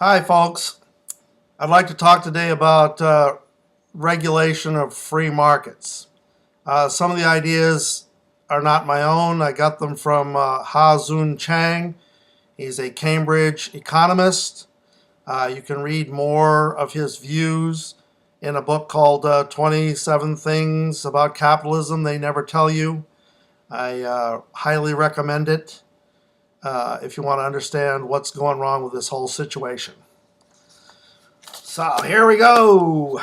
Hi, folks. I'd like to talk today about regulation of free markets. Some of the ideas are not my own. I got them from Ha-Zun Chang. He's a Cambridge economist. You can read more of his views in a book called 27 Things About Capitalism They Never Tell You. I highly recommend it if you want to understand what's going wrong with this whole situation. So here we go.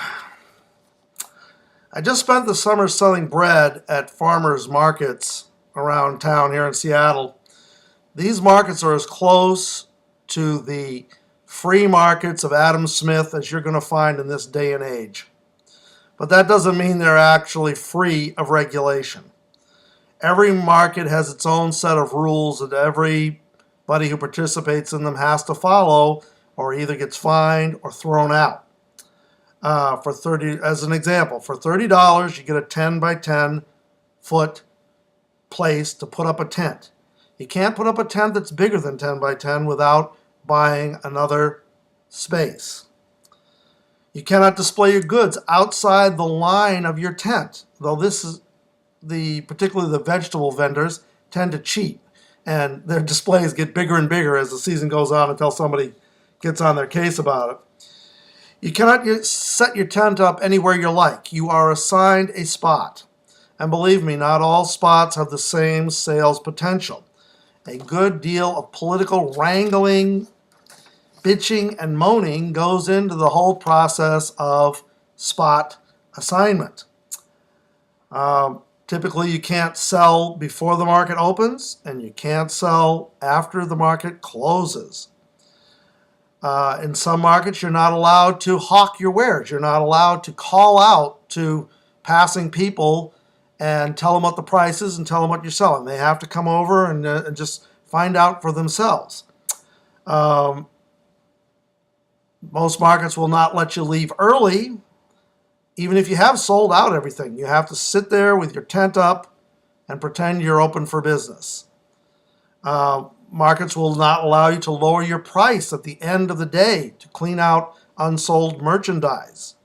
I just spent the summer selling bread at farmers markets around town here in Seattle. These markets are as close to the free markets of Adam Smith as you're going to find in this day and age. But that doesn't mean they're actually free of regulation. Every market has its own set of rules that everybody who participates in them has to follow, or either gets fined or thrown out. As an example, for $30, you get a 10 by 10 foot place to put up a tent. You can't put up a tent that's bigger than 10 by 10 without buying another space. You cannot display your goods outside the line of your tent, though particularly the vegetable vendors tend to cheat, and their displays get bigger and bigger as the season goes on until somebody gets on their case about it. You cannot set your tent up anywhere you like. You are assigned a spot. And believe me, not all spots have the same sales potential. A good deal of political wrangling, bitching, and moaning goes into the whole process of spot assignment. Typically, you can't sell before the market opens, and you can't sell after the market closes. In some markets, you're not allowed to hawk your wares. You're not allowed to call out to passing people and tell them what the price is and tell them what you're selling. They have to come over and just find out for themselves. Most markets will not let you leave early, even if you have sold out everything. You have to sit there with your tent up and pretend you're open for business. Markets will not allow you to lower your price at the end of the day to clean out unsold merchandise.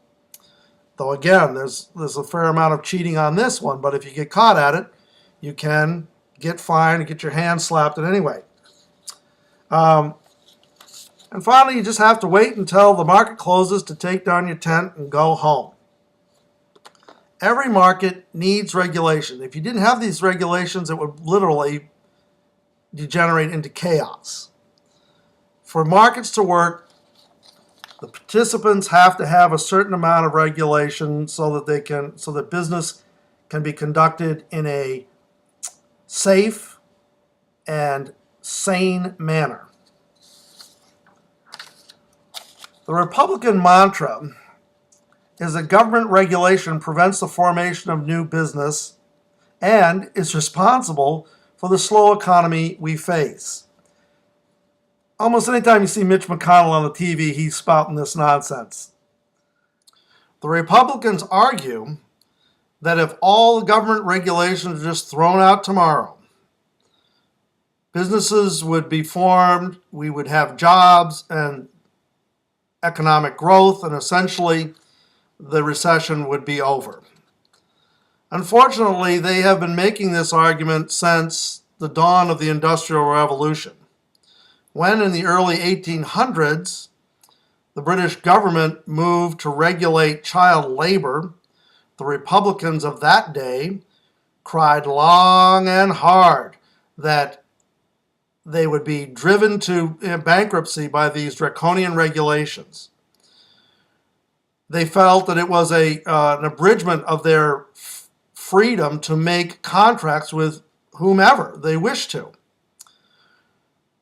Though again, there's a fair amount of cheating on this one, but if you get caught at it, you can get fined and get your hand slapped anyway. And finally, you just have to wait until the market closes to take down your tent and go home. Every market needs regulation. If you didn't have these regulations, it would literally degenerate into chaos. For markets to work, the participants have to have a certain amount of regulation so that business can be conducted in a safe and sane manner. The Republican mantra is that government regulation prevents the formation of new business and is responsible for the slow economy we face. Almost anytime you see Mitch McConnell on the TV, he's spouting this nonsense. The Republicans argue that if all the government regulations are just thrown out tomorrow, businesses would be formed, we would have jobs and economic growth, and essentially the recession would be over. Unfortunately, they have been making this argument since the dawn of the Industrial Revolution. When in the early 1800s, the British government moved to regulate child labor, the Republicans of that day cried long and hard that they would be driven to bankruptcy by these draconian regulations. They felt that it was an abridgment of their freedom to make contracts with whomever they wished to.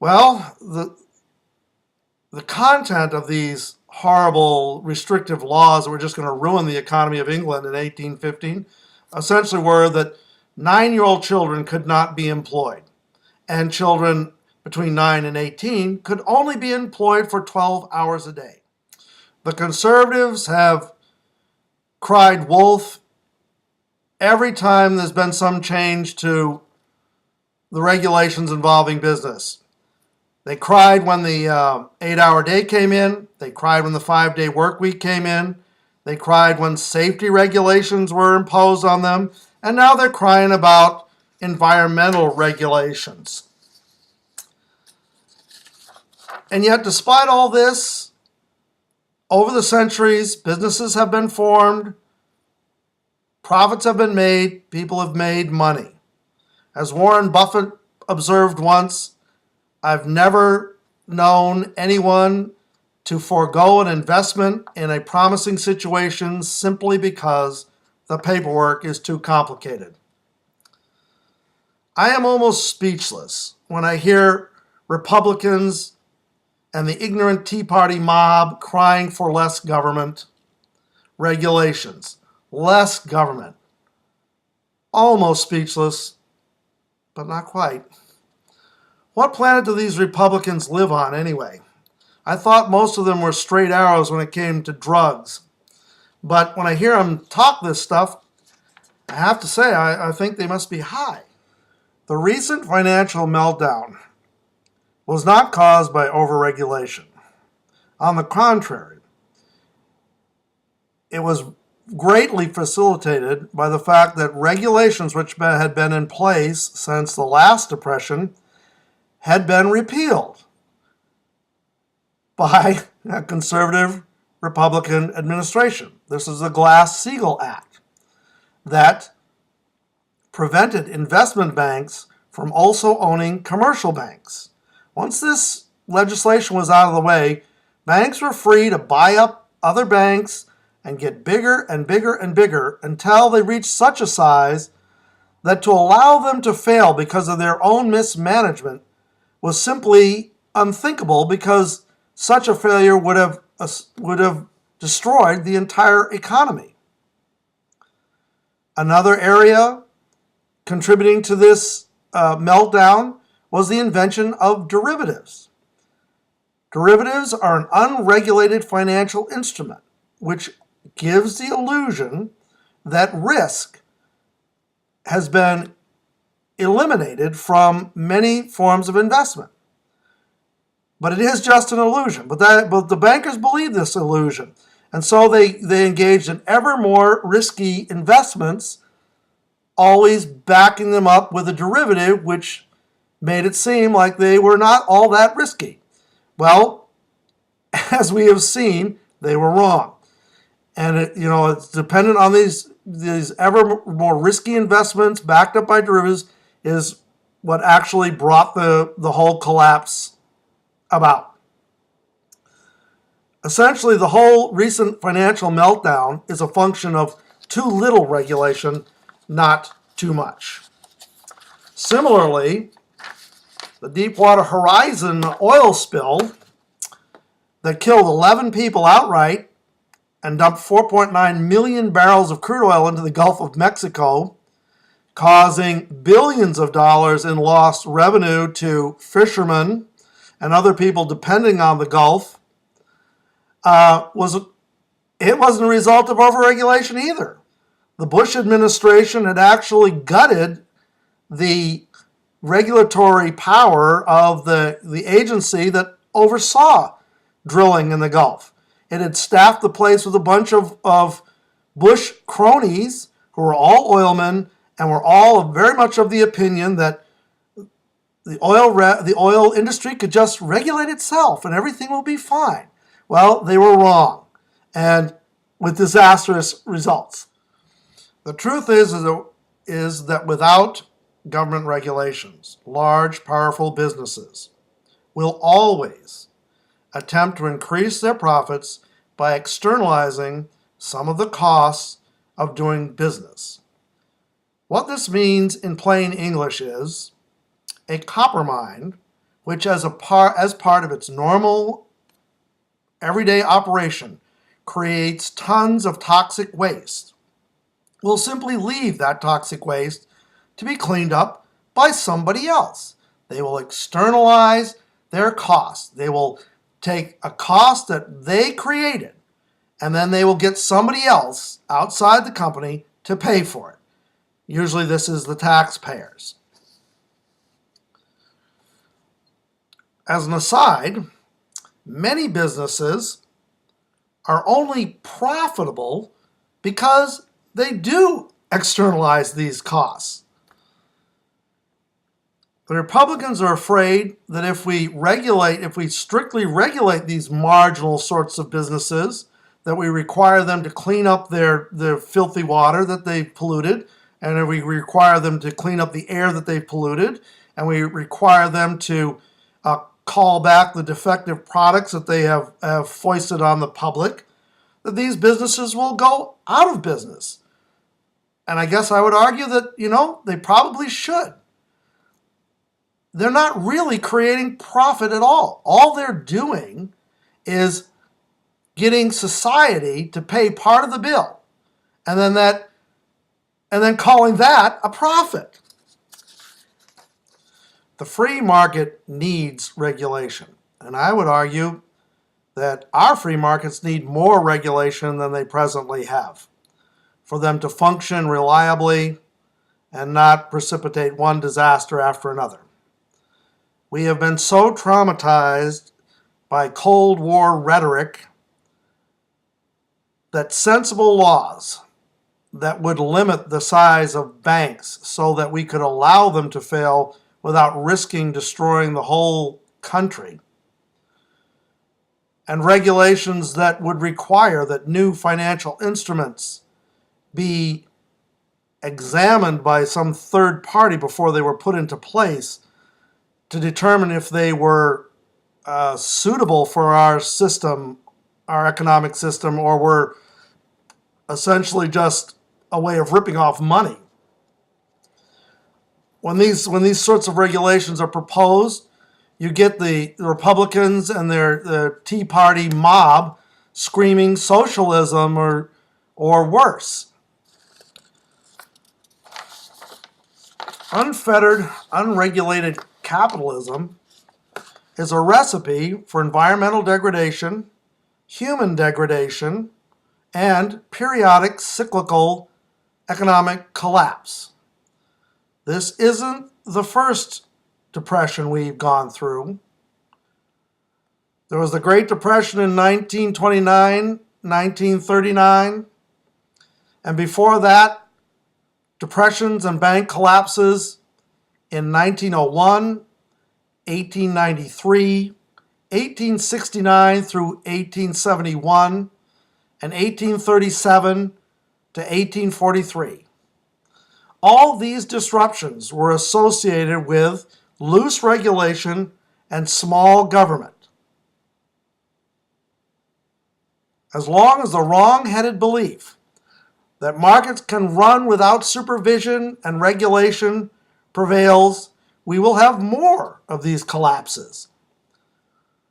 Well, the content of these horrible restrictive laws that were just going to ruin the economy of England in 1815 essentially were that 9-year-old children could not be employed, and children between 9 and 18 could only be employed for 12 hours a day. The conservatives have cried wolf every time there's been some change to the regulations involving business. They cried when the 8-hour day came in. They cried when the 5-day work week came in. They cried when safety regulations were imposed on them. And now they're crying about environmental regulations. And yet, despite all this, over the centuries, businesses have been formed, profits have been made, people have made money. As Warren Buffett observed once, I've never known anyone to forego an investment in a promising situation simply because the paperwork is too complicated. I am almost speechless when I hear Republicans and the ignorant Tea Party mob crying for less government regulations, less government. Almost speechless, but not quite. What planet do these Republicans live on anyway? I thought most of them were straight arrows when it came to drugs. But when I hear them talk this stuff, I have to say I think they must be high. The recent financial meltdown was not caused by overregulation. On the contrary, it was greatly facilitated by the fact that regulations which had been in place since the last depression had been repealed by a conservative Republican administration. This is the Glass-Steagall Act that prevented investment banks from also owning commercial banks. Once this legislation was out of the way, banks were free to buy up other banks and get bigger and bigger and bigger until they reached such a size that to allow them to fail because of their own mismanagement was simply unthinkable, because such a failure would have destroyed the entire economy. Another area contributing to this meltdown was the invention of derivatives. Derivatives are an unregulated financial instrument which gives the illusion that risk has been eliminated from many forms of investment. But it is just an illusion. But the bankers believe this illusion. And so they engaged in ever more risky investments, always backing them up with a derivative which made it seem like they were not all that risky. Well, as we have seen, they were wrong. And it's dependent on these ever more risky investments backed up by derivatives is what actually brought the whole collapse about. Essentially, the whole recent financial meltdown is a function of too little regulation, not too much. Similarly, the Deepwater Horizon oil spill that killed 11 people outright and dumped 4.9 million barrels of crude oil into the Gulf of Mexico, causing billions of dollars in lost revenue to fishermen and other people depending on the Gulf, wasn't a result of overregulation either. The Bush administration had actually gutted the regulatory power of the agency that oversaw drilling in the Gulf. It had staffed the place with a bunch of Bush cronies who were all oilmen and were all very much of the opinion that the oil industry could just regulate itself and everything will be fine. Well, they were wrong, and with disastrous results. The truth is that without government regulations, large, powerful businesses will always attempt to increase their profits by externalizing some of the costs of doing business. What this means in plain English is a copper mine, which as part of its normal everyday operation creates tons of toxic waste, will simply leave that toxic waste to be cleaned up by somebody else. They will externalize their costs. They will take a cost that they created, and then they will get somebody else outside the company to pay for it. Usually this is the taxpayers. As an aside, many businesses are only profitable because they do externalize these costs. The Republicans are afraid that if we strictly regulate these marginal sorts of businesses, that we require them to clean up their filthy water that they've polluted, and if we require them to clean up the air that they've polluted, and we require them to call back the defective products that they have foisted on the public, that these businesses will go out of business. And I guess I would argue that, they probably should. They're not really creating profit at all. All they're doing is getting society to pay part of the bill, and then calling that a profit. The free market needs regulation, and I would argue that our free markets need more regulation than they presently have for them to function reliably and not precipitate one disaster after another. We have been so traumatized by Cold War rhetoric that sensible laws that would limit the size of banks so that we could allow them to fail without risking destroying the whole country, and regulations that would require that new financial instruments be examined by some third party before they were put into place to determine if they were suitable for our system, our economic system, or were essentially just a way of ripping off money. When these sorts of regulations are proposed, you get the Republicans and their Tea Party mob screaming socialism or worse. Unfettered, unregulated capitalism is a recipe for environmental degradation, human degradation, and periodic cyclical economic collapse. This isn't the first depression we've gone through. There was the Great Depression in 1929, 1939, and before that, depressions and bank collapses in 1901, 1893, 1869 through 1871, and 1837 to 1843. All these disruptions were associated with loose regulation and small government. As long as the wrong-headed belief that markets can run without supervision and regulation prevails, we will have more of these collapses.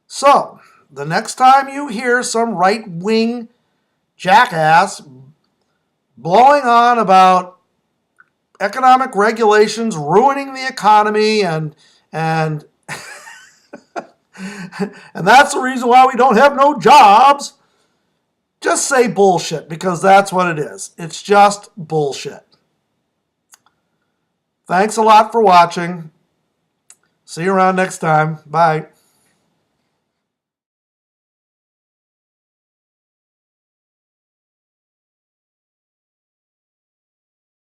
So, the next time you hear some right-wing jackass blowing on about economic regulations ruining the economy and and that's the reason why we don't have no jobs, just say bullshit, because that's what it is. It's just bullshit. Thanks a lot for watching. See you around next time. Bye.